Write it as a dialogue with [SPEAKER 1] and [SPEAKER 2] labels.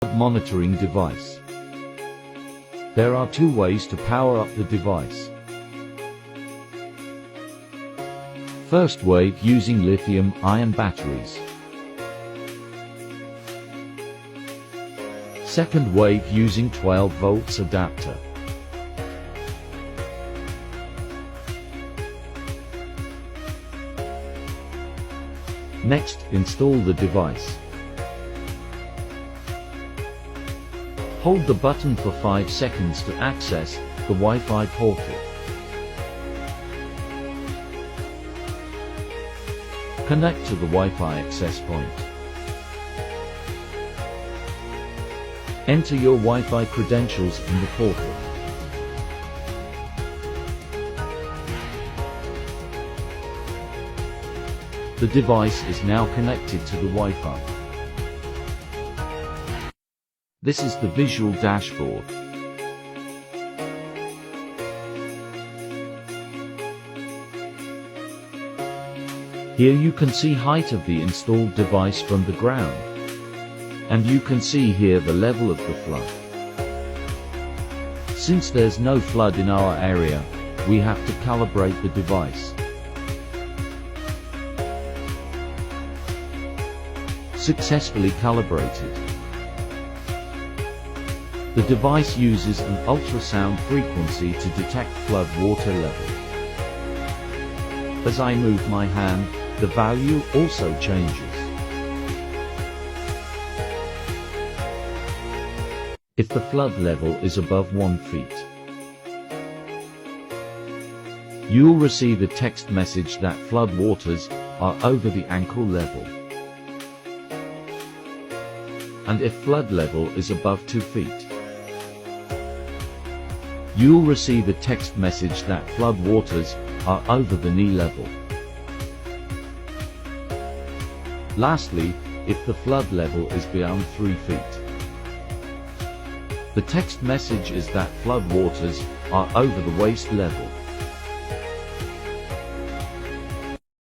[SPEAKER 1] Monitoring device. There are two ways to power up the device. First way, using lithium-ion batteries. Second way, using 12 volts adapter. Next, install the device. Hold the button for 5 seconds to access the Wi-Fi portal. Connect to the Wi-Fi access point. Enter your Wi-Fi credentials in the portal. The device is now connected to the Wi-Fi. This is the visual dashboard. Here you can see height of the installed device from the ground. And you can see here the level of the flood. Since there's no flood in our area, we have to calibrate the device. Successfully calibrated. The device uses an ultrasound frequency to detect flood water level. As I move my hand, the value also changes. If the flood level is above 1 feet, you'll receive a text message that flood waters are over the ankle level. And if flood level is above 2 feet, you'll receive a text message that flood waters are over the knee level. Lastly, if the flood level is beyond 3 feet, the text message is that flood waters are over the waist level.